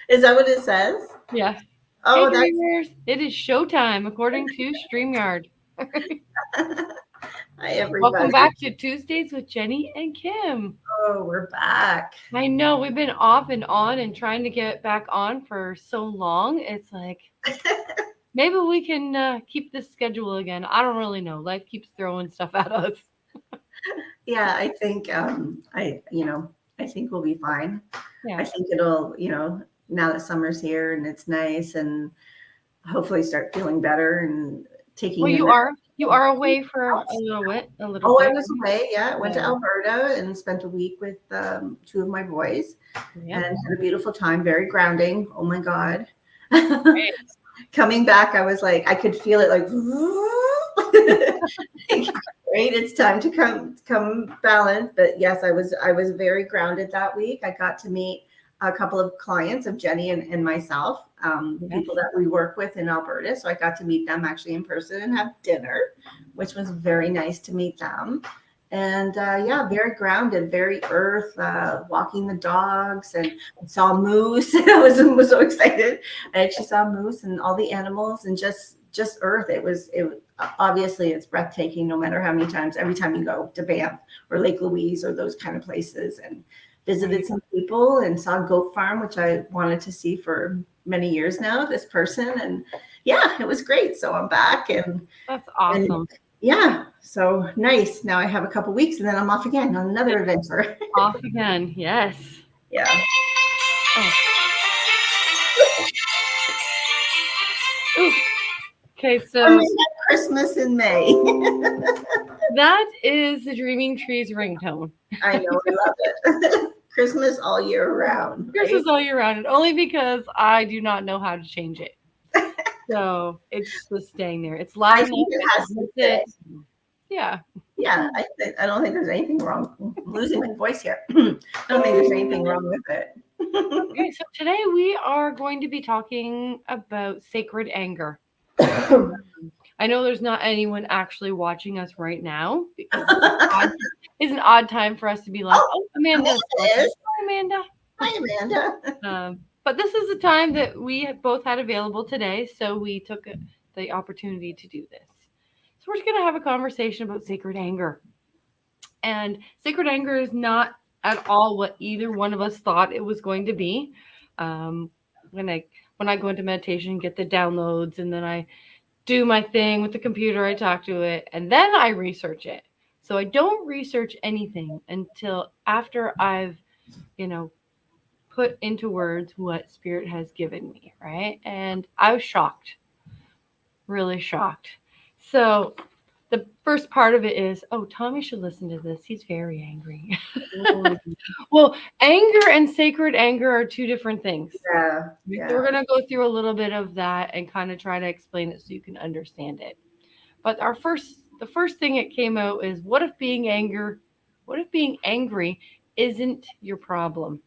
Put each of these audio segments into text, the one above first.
Is that what it says? Yeah. Hey, Oh, that's dreamers! It is showtime according to StreamYard. hi Welcome everybody. back to Tuesdays with Jenni and Kim. Oh, we're back. I know we've been off and on and trying to get back on for so long. It's like maybe we can keep this schedule again. I don't really know. Life keeps throwing stuff at us. Yeah, I think I think we'll be fine. I Yeah. think it'll, now that summer's here and it's nice and hopefully start feeling better and Well, taking a you are nap. away for a little bit, a little Oh, I bit. was away. Yeah, I went to Yeah. Alberta and spent a week with two of my boys and Yep. had a beautiful time. Very grounding. Oh my God. Right. Coming back, I was like, I could feel it like, right, it's time to come balance. But yes, I was very grounded that week. I got to meet a couple of clients of Jenny and myself, Yes. people that we work with in Alberta. So I got to meet them actually in person and have dinner, which was very nice to meet them. And yeah, very grounded, very earth, walking the dogs, and saw moose. I was so excited. I actually saw moose and all the animals, and just earth. Obviously it's breathtaking no matter how many times, every time you go to Banff or Lake Louise or those kind of places, and visited Right. some people and saw a goat farm, which I wanted to see for many years now, this person. And yeah, it was great. So I'm back That's and awesome. yeah, so nice. Now I have a couple weeks and then I'm off again on another adventure. Off again. Yes. Yeah. Oh, oops. Okay, And so we have Christmas in May. that is the Dreaming Tree's ringtone. I know, I love it. Christmas all year round, right? Christmas all year round, and only because I do not know how to change it. So it's just staying there. It's loud I enough. think it I has can to miss stay. it. Yeah. Yeah, I don't think there's anything wrong. I'm losing my voice here. I don't think there's anything wrong with Okay, so today we are going to be talking about sacred anger. it. I know there's not anyone actually watching us right now because it's an odd time for us to be like, Oh, oh, Amanda's Amanda watching. is. Hi, Amanda. Hi, Amanda. But this is the time that we both had available today, so we took the opportunity to do this. So we're just going to have a conversation about sacred anger. And sacred anger is not at all what either one of us thought it was going to be. Um, when I when I go into meditation, get the downloads, and then I do my thing with the computer, I talk to it, and then I research it. So I don't research anything until after I've, you know, put into words what spirit has given me, right? And I was shocked, really shocked. So the first part of it is, oh, Tommy should listen to this. He's very angry. Mm, Well, anger and sacred anger are two different things. yeah, So yeah. we're going to go through a little bit of that and kind of try to explain it so you can understand it. But the first thing that came out is what if being angry isn't your problem?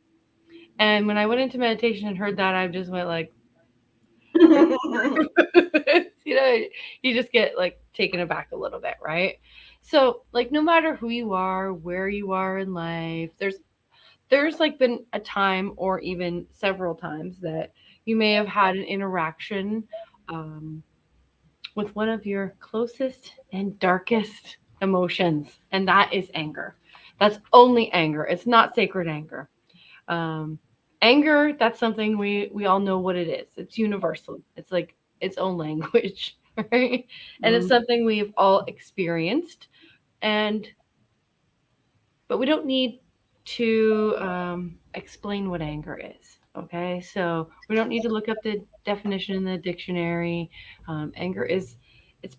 And when I went into meditation and heard that, I just went like, you know, you just get like taken aback a little bit, right? So, like, no matter who you are, where you are in life, there's like been a time or even several times that you may have had an interaction um, with one of your closest and darkest emotions, and that is anger. That's only anger. It's not sacred anger. Um, Anger, that's something we all know what it is. It's universal. It's like its own language, right? And it's Mm, something we've all experienced, and but we don't need to explain what anger is. Okay, so we don't need to look up the definition in the dictionary. Anger is it's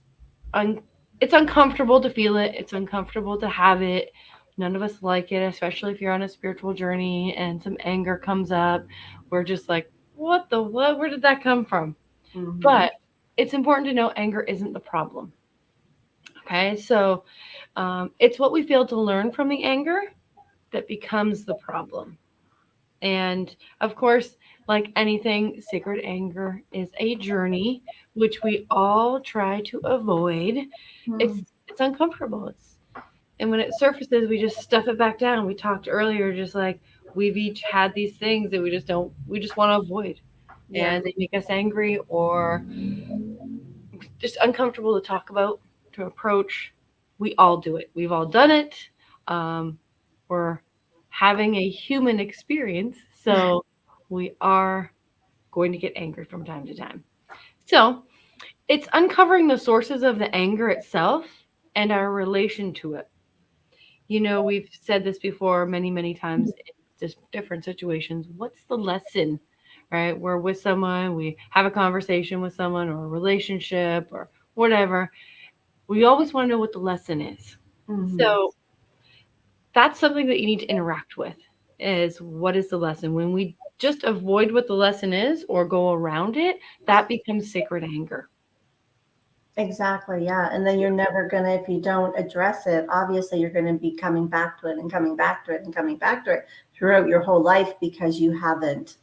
un, it's uncomfortable to feel it. It's uncomfortable to have it. None of us like it, especially if you're on a spiritual journey and some anger comes up. We're just like, what the what? Where did that come from? mhm. But it's important to know anger isn't the problem. Okay, so it's what we fail to learn from the anger that becomes the problem. And of course, like anything, sacred anger is a journey which we all try to avoid. It's Mm, it's uncomfortable. It's and when it surfaces, we just stuff it back down. We talked earlier, just like we've each had these things that we just want to avoid, Yeah. and they make us angry or just uncomfortable to talk about, to approach. We all do it. We've all done it. We're having a human experience, so we are going to get angry from time to time. So it's uncovering the sources of the anger itself and our relation to it. We've said this before many, many times in just different situations. What's the lesson, right? We're with someone, we have a conversation with someone or a relationship or whatever. We always want to know what the lesson is. Mhm. So that's something that you need to interact with, is what is the lesson? When we just avoid what the lesson is or go around it, that becomes sacred anger. Exactly. Yeah. And then you're never going to, if you don't address it, obviously you're going to be coming back to it and coming back to it and coming back to it throughout your whole life because you haven't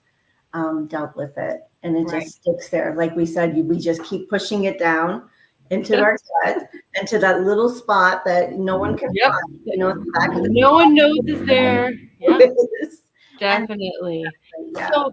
dealt with it. And it Right. just sticks there. Like we said, we just keep pushing it down into our gut, into that little spot that no one can Yep. find. At the back of the No one knows is there. Yeah, office. definitely. Yeah. So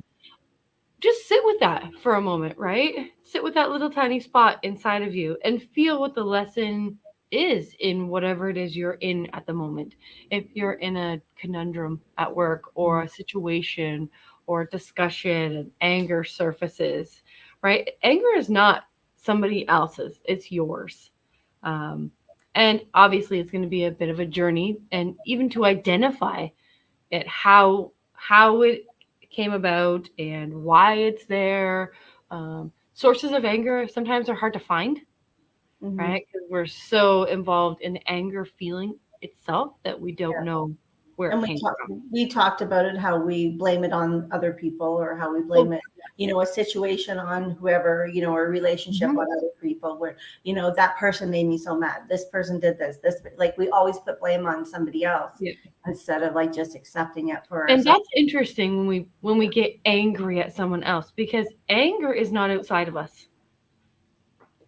just sit with that for a moment, right? Sit with that little tiny spot inside of you and feel what the lesson is in whatever it is you're in at the moment. If you're in a conundrum at work or a situation or a discussion and anger surfaces, right? Anger is not somebody else's, it's yours. And obviously it's going to be a bit of a journey, and even to identify it, how it came about and why it's there. Sources of anger sometimes are hard to find, right? Because we're so involved in the anger feeling itself that we don't know where And it came from. we talked about it, how we blame it on other people, or how we blame it, a situation on whoever, or a relationship on other people, where, that person made me so mad. This person did this, like we always put blame on somebody else instead of like just accepting it for And ourselves. that's interesting when we get angry at someone else, because anger is not outside of us.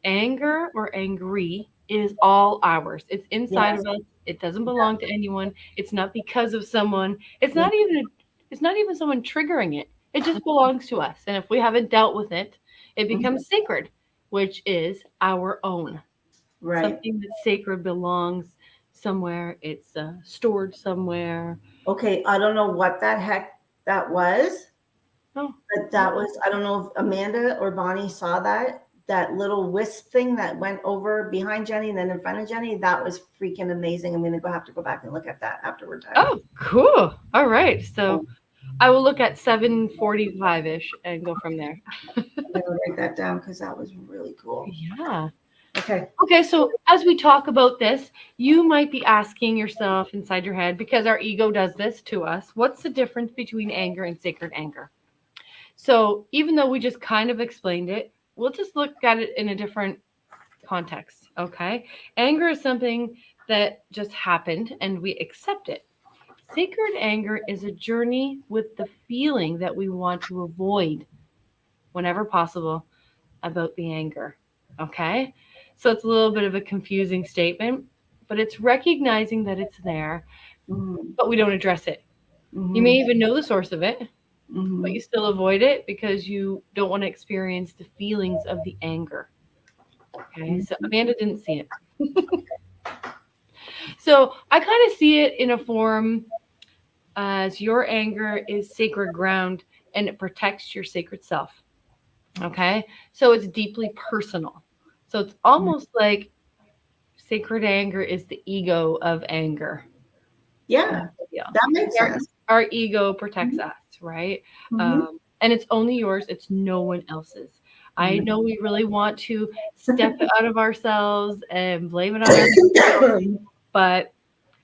Anger or angry is all ours. It's inside of us. It doesn't belong to anyone. It's not because of someone. It's not even someone triggering it. It just belongs to us. And if we haven't dealt with it, it becomes sacred, which is our own. Right. Something that's sacred belongs somewhere. It's stored somewhere. Okay, I don't know what that heck that was. Oh, but that was, I don't know if Amanda or Bonnie saw that little wisp thing that went over behind Jenni and then in front of Jenni. That was freaking amazing. I'm going to have to go back and look at that after we're done. Oh, cool. All right. So I will look at 7:45-ish and go from there. I'm going to write that down because that was really cool. Yeah. Okay. So as we talk about this, you might be asking yourself inside your head, because our ego does this to us, what's the difference between anger and sacred anger? So even though we just kind of explained it, we'll just look at it in a different context, okay? Anger is something that just happened and we accept it. Sacred anger is a journey with the feeling that we want to avoid whenever possible about the anger, okay? So it's a little bit of a confusing statement, but it's recognizing that it's there, but we don't address it. You may even know the source of it, but you still avoid it because you don't want to experience the feelings of the anger. Okay, so Amanda didn't see it. So I kind of see it in a form as your anger is sacred ground and it protects your sacred self. Okay, so it's deeply personal. So it's almost like sacred anger is the ego of anger. Yeah, that makes sense. Our ego protects us, right? And it's only yours. It's no one else's. I know we really want to step out of ourselves and blame it on ourselves, but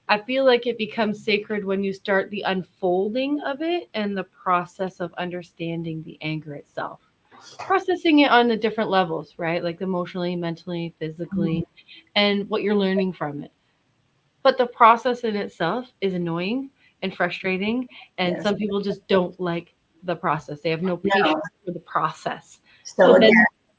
I feel like it becomes sacred when you start the unfolding of it and the process of understanding the anger itself. Processing it on the different levels, right? Like emotionally, mentally, physically, and what you're learning from it. But the process in itself is annoying and frustrating, and some people just don't like the process. They have no patience for the process. So again,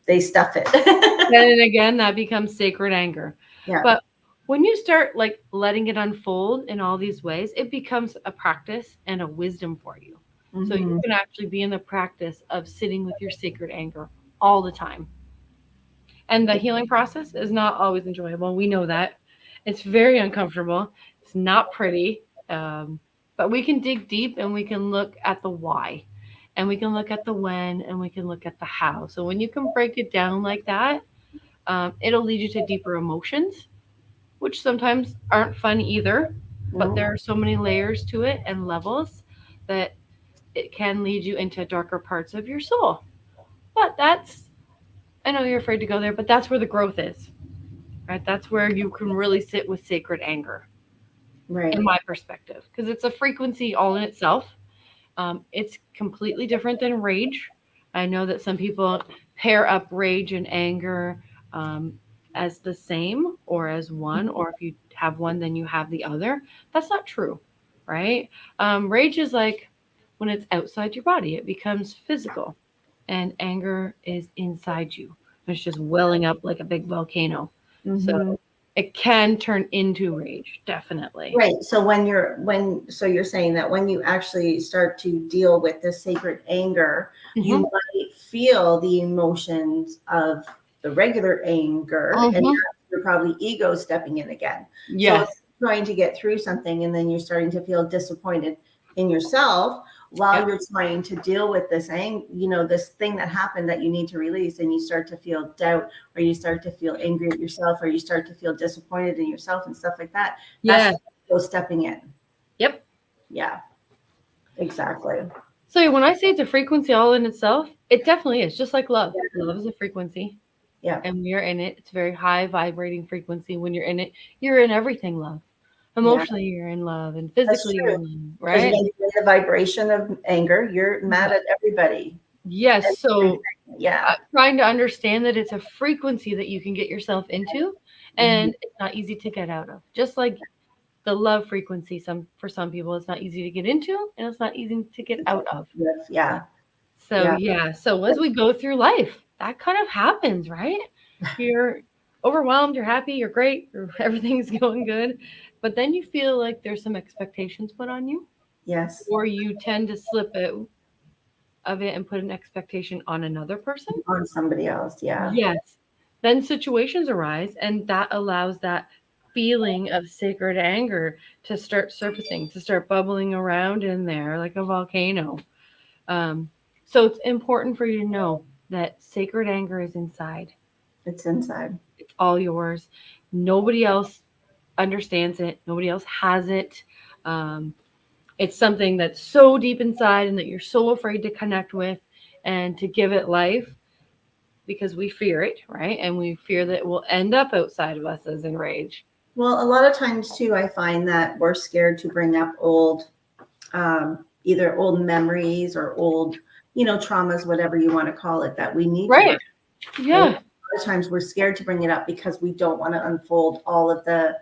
they stuff it. And again, that becomes sacred anger. Yeah. But when you start like letting it unfold in all these ways, it becomes a practice and a wisdom for you. So you Mm-hmm. can actually be in the practice of sitting with your sacred anger all the time. And the healing process is not always enjoyable. We know that. It's very uncomfortable. It's not pretty. But we can dig deep and we can look at the why. And we can look at the when and we can look at the how. So when you can break it down like that, it'll lead you to deeper emotions, which sometimes aren't fun either. But No. there are so many layers to it and levels that it can lead you into darker parts of your soul. But I know you're afraid to go there, but that's where the growth is, right? That's where you can really sit with sacred anger, in Right. my perspective, because it's a frequency all in itself. It's completely different than rage. I know that some people pair up rage and anger um, as the same or as one, or if you have one, then you have the other. That's not true, right? Rage is like when it's outside your body, it becomes physical, and anger is inside you. It's just welling up like a big volcano. So Mm-hmm. it can turn into rage, definitely. Right. So so you're saying that when you actually start to deal with the sacred anger, you Hmm. might feel the emotions of the regular anger, and Hmm. that's your probably ego stepping in again. So if Yes. you're trying to get through something and then you're starting to feel disappointed in yourself while Yep. you're trying to deal with this this thing that happened that you need to release, and you start to feel doubt, or you start to feel angry at yourself, or you start to feel disappointed in yourself and stuff like that. That's Yes. go stepping in. Yep. Yeah, exactly. So when I say it's a frequency all in itself, it definitely is. Just like love. Yeah. Love is a frequency, Yeah. and we are in it. It's a very high vibrating frequency. When you're in it, you're in everything love. Yeah. Emotionally, you're in love, and That's physically, you're true. in love, Because right? when you're in the vibration of anger, you're mad Yeah. at everybody and Yes. So everything. Yeah. trying to understand that it's a frequency that you can get yourself into, Mhm. and it's not easy to get out of. Just like the love frequency, for some people, it's not easy to get into, and it's not easy to get out of. Yes. Yeah. So Yeah. yeah, so as we go through life, that kind of happens, right? You're overwhelmed, you're happy, you're great, everything's going good, but then you feel like there's some expectations put on you, Yes. or you tend to slip out of it and put an expectation on another person. On somebody else. Yeah. Yes. Then situations arise, and that allows that feeling of sacred anger to start surfacing, to start bubbling around in there like a volcano. Um, so it's important for you to know that sacred anger is inside. It's inside. It's all yours. Nobody else understands it. Nobody else has it. Um, it's something that's so deep inside and that you're so afraid to connect with and to give it life because we fear it, right? And we fear that it will end up outside of us as in rage. Well, a lot of times too, I find that we're scared to bring up either old memories or old, traumas, whatever you want to call it, that we need to Right. work. Right? Yeah. A lot of times we're scared to bring it up because we don't want to unfold all of the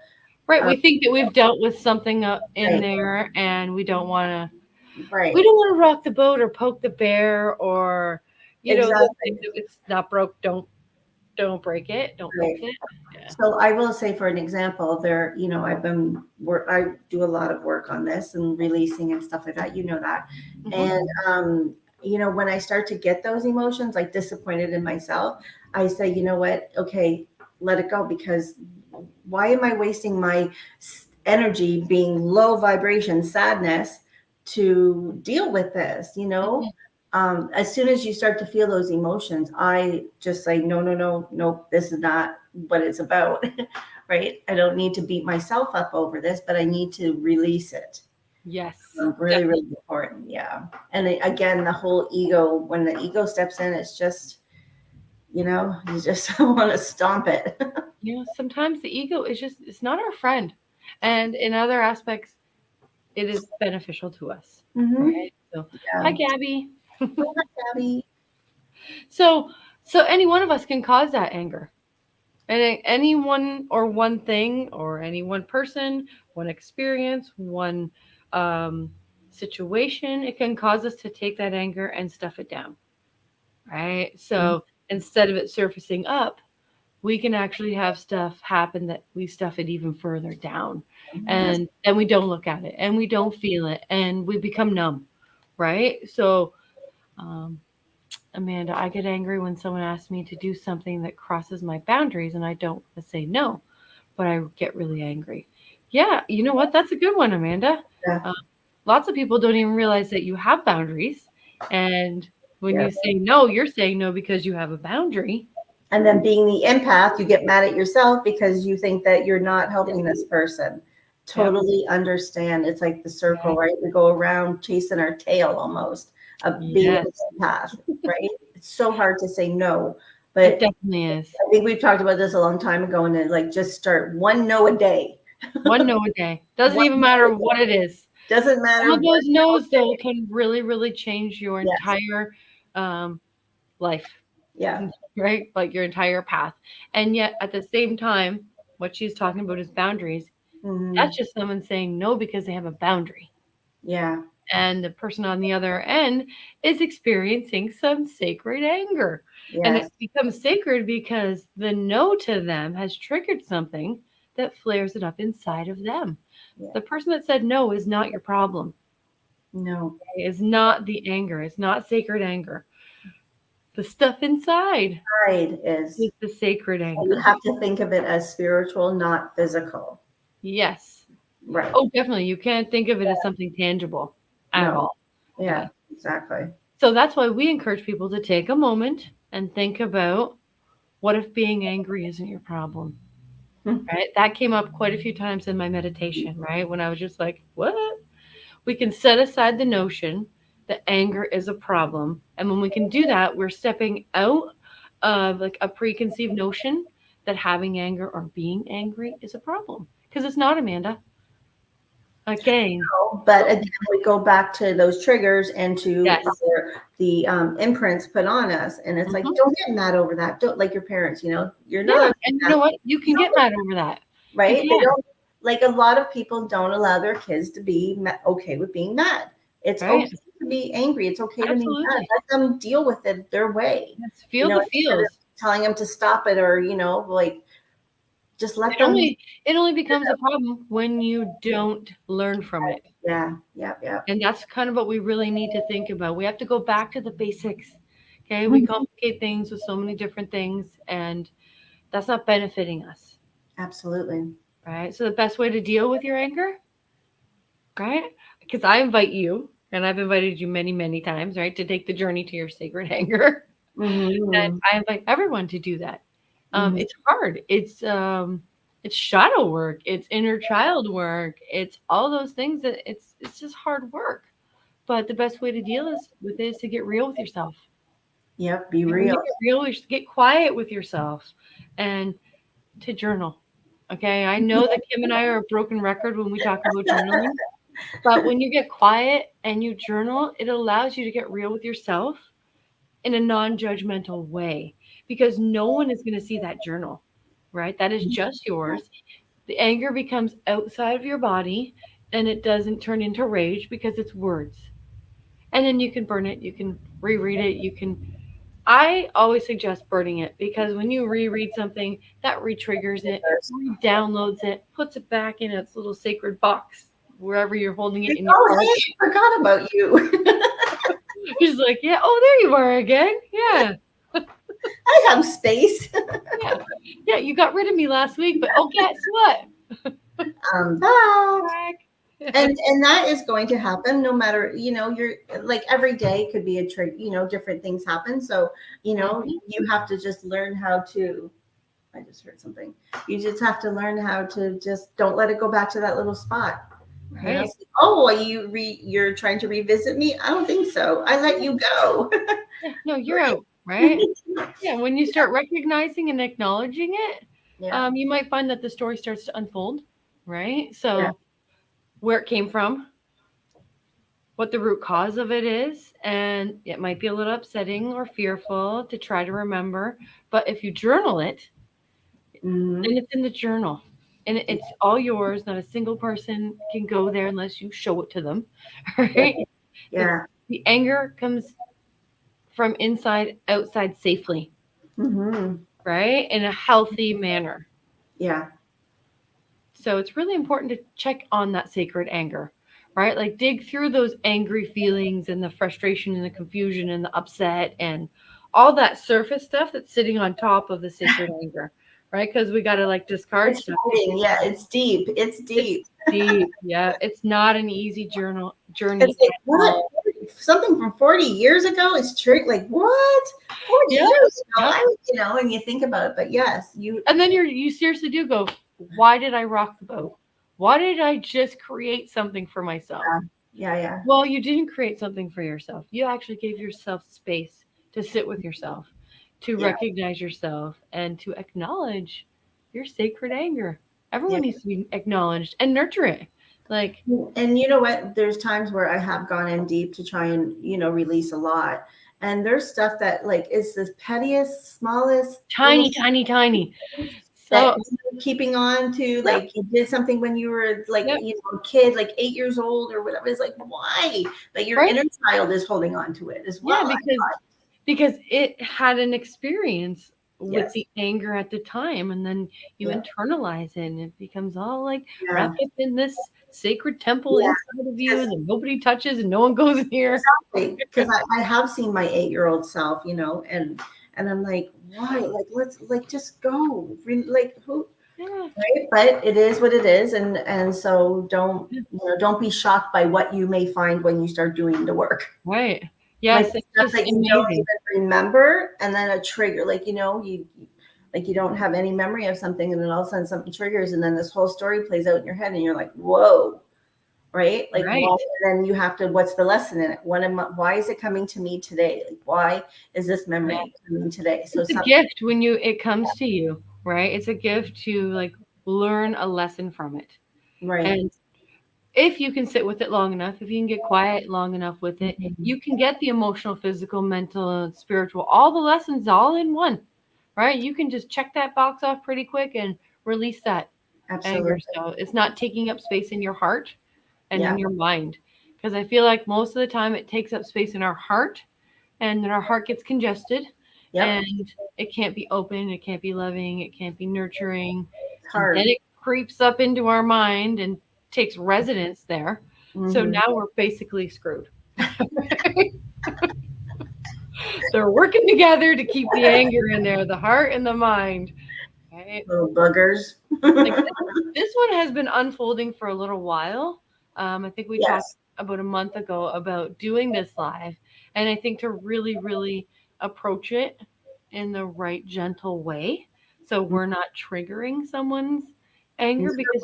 Right. uh, We think that we've dealt with something in right, there and we right, don't want to rock the boat or poke the bear or those exactly, things. If it's not broke, don't break it, don't right. fix it. Yeah. So I will say, for an example, I do a lot of work on this and releasing and stuff like that. You know that, Hmm. and when I start to get those emotions, like disappointed in myself, I say, you know what? Okay, let it go, because why am I wasting my energy being low vibration sadness to deal with this? Hmm. As soon as you start to feel those emotions, I just say, no, no, no, no, this is not what it's about. Right? I don't need to beat myself up over this, but I need to release it. Yes, Really, really definitely. important. Yeah. And again, the whole ego, when the ego steps in, it's just, you just want to stomp it. Sometimes the ego is it's not our friend, and in other aspects, it is beneficial to us, Hmm. right? So, hi, Yeah. Gabby. Oh, hi, Gabby. So, so any one of us can cause that anger. And any one or one thing or any one person, one experience, one um, situation, it can cause us to take that anger and stuff it down, right? Mhm. So instead of it surfacing up, we can actually have stuff happen that we stuff it even further down. Yes. And then we don't look at it and we don't feel it and we become numb, right? So, um, Amanda, I get angry when someone asks me to do something that crosses my boundaries and I don't say no, but I get really angry. Yeah, you know what? That's a good one, Amanda. Yeah. Uh, Lots of people don't even realize that you have boundaries. And when Yeah. you say no, you're saying no because you have a boundary. And then being the empath, you get mad at yourself because you think that you're not helping this person. Yep. Totally understand. It's like the circle, Yeah. right? We go around chasing our tail almost of being Yes, an empath, right? It's so hard to say no. it But definitely is. I think we've talked about this a long time ago, and then like just start one no a day. One no a day. Doesn't One even no matter a what it day. is. Doesn't Some matter of what those no no's, though, day. can really, really change your Yes. entire life, Yeah. right? Like your entire path. And yet, at the same time, what she's talking about is boundaries. Mhm. That's just someone saying no because they have a boundary. Yeah. And the person on the other end is experiencing some sacred anger. And it Yes. becomes sacred because the no to them has triggered something that flares it up inside of them. Yeah. The person that said no is not your problem. No. It's not the anger. It's not sacred anger. The stuff inside Pride is. is the sacred You anger. have to think of it as spiritual, not physical. Yes. Right. Oh, definitely. You can't think of it as something tangible at No. all. Yeah, Okay. exactly. So that's why we encourage people to take a moment and think about what if being angry isn't your problem? Hmm. Right? That came up quite a few times in my meditation, right? When I was just like, what? We can set aside the notion that anger is a problem. And when we can do that, we're stepping out of like a preconceived notion that having anger or being angry is a problem. Because it's not, Amanda. Again, But again, we go back to those triggers and to yes. the imprints put on us. And it's like, Mhm. don't get mad over that. Don't like your parents, you're not Yeah. allowed to And get you mad, know what? You can get mad over that. You right? They can, don't, like a lot of people don't allow their kids to be okay with being mad. It's right? okay to be angry. It's okay to be mad. Absolutely. Let them deal with it their way. Yes. Feel the Instead of feels. telling them to stop it or, like just let It them. only becomes a problem when you don't learn from it. Yeah. Yeah. Yeah. And that's kind of what we really need to think about. We have to go back to the basics. Okay? We complicate things with so many different things and that's not benefiting us, Absolutely. right? So the best way to deal with your anger, right? Because I invite you and I've invited you many, many times, right, to take the journey to your sacred anger. And Mm-hmm. I invite everyone to do that. Mm-hmm. It's hard. It's shadow work. It's inner child work. It's all those things that it's just hard work. But the best way to deal with it is to get real with yourself. Yep. Be And when you real. get real, you should get quiet with yourself and to journal. Okay, I know that Kim and I are a broken record when we talk about journaling, but when you get quiet and you journal, it allows you to get real with yourself in a non-judgmental way because no one is going to see that journal, right? That is just yours. The anger becomes outside of your body and it doesn't turn into rage because it's words. And then you can burn it, you can reread it, you can. I always suggest burning it because when you reread something, that re-triggers it, re-downloads it, puts it back in its little sacred box wherever you're holding it in your Oh, heart. hey, I forgot about you. He's like, yeah, oh, there you are again. Yeah, I have space. yeah, yeah. You got rid of me last week, but oh, guess what? I'm back. Back. And that is going to happen no matter, you're like every day could be a trick, different things happen. So, Mhm. you have to just learn how to, I just heard something. You just have to learn how to just don't let it go back to that little spot. Right. Oh, you're trying to revisit me? I don't think so. I let you go. Yeah. No, you're out. Right. Yeah. When you start recognizing and acknowledging it, Yeah. you might find that the story starts to unfold. Right. Yeah. So where it came from, what the root cause of it is, and it might be a little upsetting or fearful to try to remember. But if you journal it, Mhm. then it's in the journal. And it's all yours. Not a single person can go there unless you show it to them. Right? The, Yeah. the anger comes from inside outside safely. Hmm. right? In a healthy manner. Yeah. So it's really important to check on that sacred anger, right? Like dig through those angry feelings and the frustration and the confusion and the upset and all that surface stuff that's sitting on top of the sacred anger, right? Because we got to like discard It's stuff. hiding. Yeah, it's deep. It's It's deep. deep. Yeah. It's not an easy journey It's like, at what? all. Something from 40 years ago is true. Like, what? 40 Yeah. years ago? Yeah. And you think about it, but yes, And then you seriously do go, why did I rock the boat? Why did I just create something for myself? yeah. Well, you didn't create something for yourself. You actually gave yourself space to sit with yourself, to Yeah. recognize yourself, and to acknowledge your sacred anger. Everyone Yeah. needs to be acknowledged and nurture it. Like, And you know what? There's times where I have gone in deep to try and, release a lot. And there's stuff that like is the pettiest, smallest tiny, tiny, tiny. that So, you're keeping on to. yep, Like you did something when you were like, yep, a kid, like 8 years old or whatever. It's like, why? But your right? inner child is holding on to it as Yeah, well. because it had an experience with Yes. the anger at the time, and then you Yeah. internalize it and it becomes all like Yeah. wrapped up in this sacred temple Yeah. inside of you that nobody touches and no one goes near. Because I have seen my 8-year-old self, and I'm like, why? Like, let's like just go. Like who? Yeah. Right? But it is what it is, and so don't be shocked by what you may find when you start doing the work. Right. Like Yes, the it's stuff just that you don't amazing. even remember, and then a trigger, you don't have any memory of something, and then all of a sudden something triggers, and then this whole story plays out in your head, and you're like, whoa. Right? Like, Right. why? And then you have to, what's the lesson in it? Why is it coming to me today? Like, why is this memory coming today? So It's a gift when it comes to you, right? It's a gift to like learn a lesson from it. right. And if you can sit with it long enough, if you can get quiet long enough with it, you can get the emotional, physical, mental, and spiritual, all the lessons all in one, right? You can just check that box off pretty quick and release that Absolutely. anger. So it's not taking up space in your heart and Yeah. in your mind. Because I feel like most of the time it takes up space in our heart and then our heart gets congested Yep. and it can't be open, it can't be loving, it can't be nurturing. It's And hard. then it creeps up into our mind and takes residence there. So Mhm. now we're basically screwed. They're working together to keep the anger in there, the heart and the mind. Right? Little buggers. Like this one has been unfolding for a little while. I think we talked Yes. about a month ago about doing this live. And I think to really, really approach it in the right, gentle way. So we're not triggering someone's anger because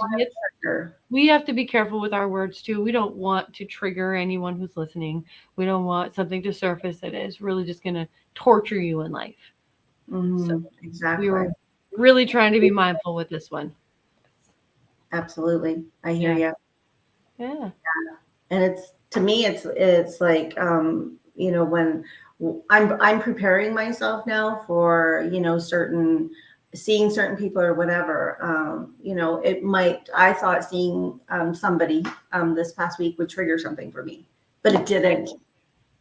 we have to be careful with our words too. We don't want to trigger anyone who's listening. We don't want something to surface that is really just going to torture you in life. So Exactly. we were really trying to be mindful with this one. Absolutely. I hear you. Yeah. And it's, to me, it's like, when I'm preparing myself now for, seeing certain people or whatever, I thought seeing somebody this past week would trigger something for me, but it didn't.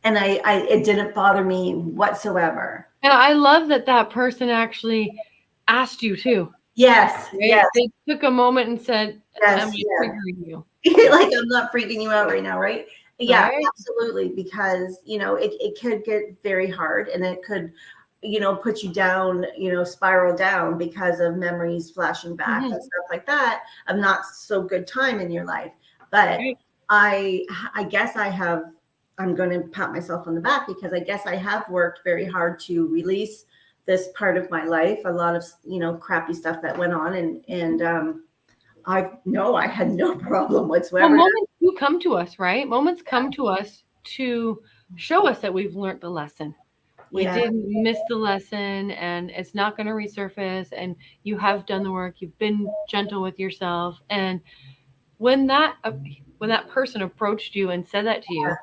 And it didn't bother me whatsoever. And I love that person actually asked you too. Yes. Right? Yes. They took a moment and said, Yes, am I triggering you? Like, I'm not freaking you out right now, right? Yeah, Right? absolutely. Because, it could get very hard, and it could, put you down, spiral down because of memories flashing back and stuff like that of not so good time in your life. But I guess I'm going to pat myself on the back because I guess I have worked very hard to release this part of my life, a lot of, crappy stuff that went on. And I had no problem whatsoever. Well, moments do come to us, right? Moments come to us to show us that we've learned the lesson. We didn't miss the lesson and it's not going to resurface, and you have done the work. You've been gentle with yourself. And when that person approached you and said that to you,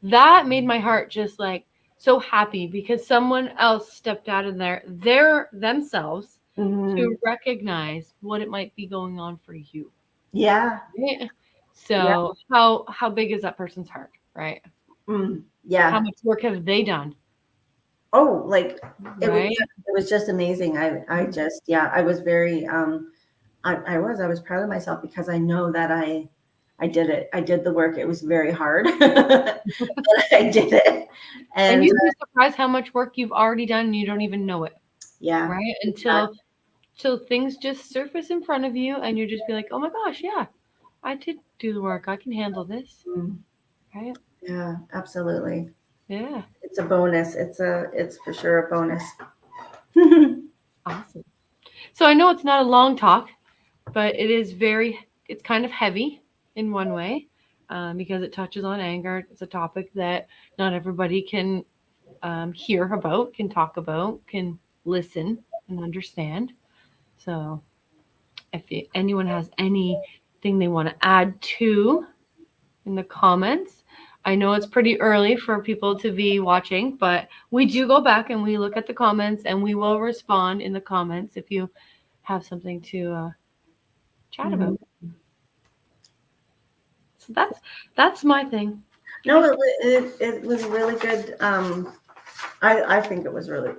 that made my heart just like so happy because someone else stepped out of themselves to recognize what it might be going on for you. Yeah. Right? So how big is that person's heart, right? Yeah. How much work have they done? Oh, like right? it was just amazing. I just, yeah, I was very, I was proud of myself because I know that I did it. I did the work. It was very hard, but I did it. And And you'd be surprised how much work you've already done and you don't even know it, yeah, right? exactly. Until things just surface in front of you and you just be like, oh my gosh, yeah, I did do the work. I can handle this, Mm, right? yeah, absolutely. Yeah, It's a bonus. It's for sure a bonus. awesome. So I know it's not a long talk, but it's kind of heavy in one way because it touches on anger. It's a topic that not everybody can hear about, can talk about, can listen and understand. So if anyone has anything they want to add to in the comments, I know it's pretty early for people to be watching, but we do go back and we look at the comments and we will respond in the comments if you have something to chat Mhm. about. So that's my thing. You No, guys, it was really good. I think it was really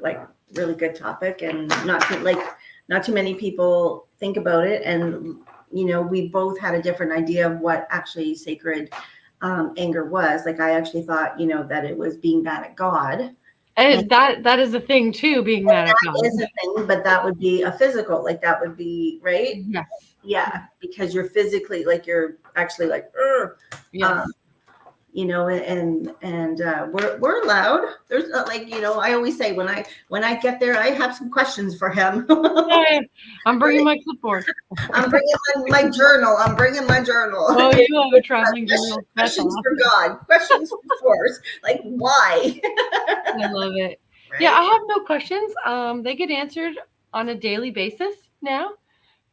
really good topic, and not too many people think about it. And we both had a different idea of what actually sacred anger was. Like I actually thought that it was being mad at God. And that is a thing too. Being mad at that God. is a thing, but that would be a physical, like that would be right. Yes. Yeah, because you're physically like you're actually like, "Ugh." Yes. And we're allowed. There's not like I always say when I get there, I have some questions for him. Yeah, I'm bringing my clipboard. I'm bringing my journal. I'm bringing my journal. Oh, you have a traveling journal. That's Questions awesome. for God. Questions for source. Like why? I love it. Yeah, Right? I have no questions. They get answered on a daily basis now.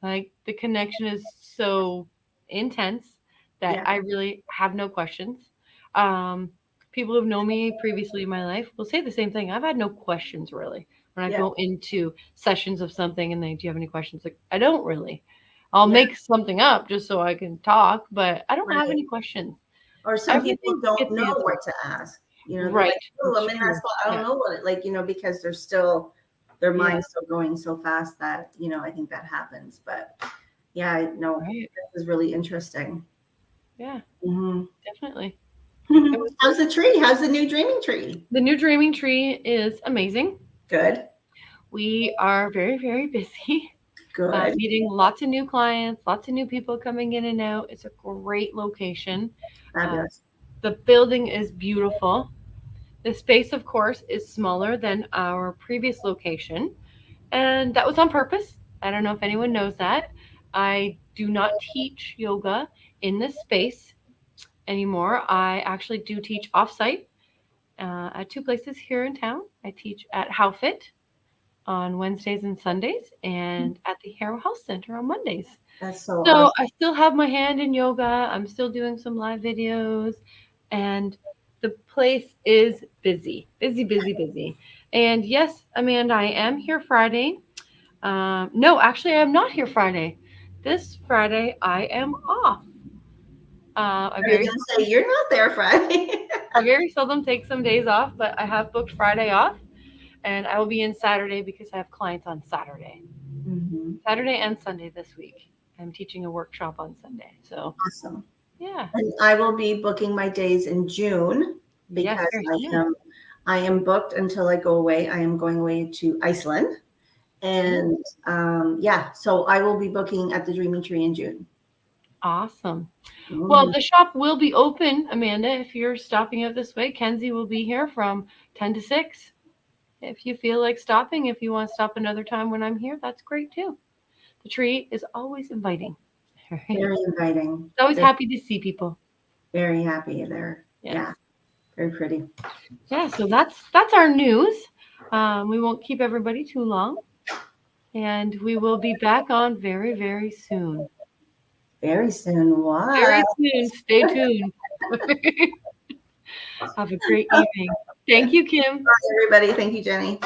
Like the connection is so intense that Yeah. I really have no questions. Um, People who've known me previously in my life will say the same thing. I've had no questions really when I Yeah. go into sessions of something and they, do you have any questions? Like I don't really. I'll Yeah. make something up just so I can talk, but I don't have Right. any questions. Or some people Everything don't gets know answered. what to ask. They're Right. like, oh, That's I'm gonna true. ask. Well, I Yeah. don't know what it like. Because they're still their Yeah. mind's still going so fast that I think that happens. But yeah, I know Right. this is really interesting. Yeah. Mhm. Definitely. It was How's the tree? How's the new dreaming tree? the new dreaming tree is amazing. Good. We are very, very busy, Good. meeting lots of new clients, lots of new people coming in and out. It's a great location. Uh, Fabulous. the building is beautiful. The space, of course, is smaller than our previous location, and that was on purpose. I don't know if anyone knows that. I do not teach yoga in this space anymore. I actually do teach offsite at two places here in town. I teach at HowFit on Wednesdays and Sundays, and at the Hero Health Center on Mondays. That's so So awesome. I still have my hand in yoga. I'm still doing some live videos, and the place is busy, busy, busy, busy. And yes, Amanda, I am here Friday. No, actually, I am not here Friday. This Friday, I am off. I I was very, gonna say you're not there Friday. I very seldom take some days off, but I have booked Friday off, and I will be in Saturday because I have clients on Saturday. Mm-hmm. Saturday and Sunday this week. I'm teaching a workshop on Sunday. So, Awesome. yeah. And I will be booking my days in June Yes, because very soon. I am booked until I go away. I am going away to Iceland. And yeah, so I will be booking at the Dreaming Tree in June. Awesome. Well, Mhm. the shop will be open, Amanda, if you're stopping out this way. Kenzie will be here from 10 to 6. If you feel like stopping, if you want to stop another time when I'm here, that's great too. The tree is always inviting. Right? Very inviting. It's always Very, happy to see people. very happy there. Yes. Yeah, very pretty. Yeah, so that's our news. We won't keep everybody too long. And we will be back on very, very soon. Very soon. Very Wow. soon. Stay tuned. Have a great evening. Thank you, Kim. Bye, everybody. Thank you, Jenny.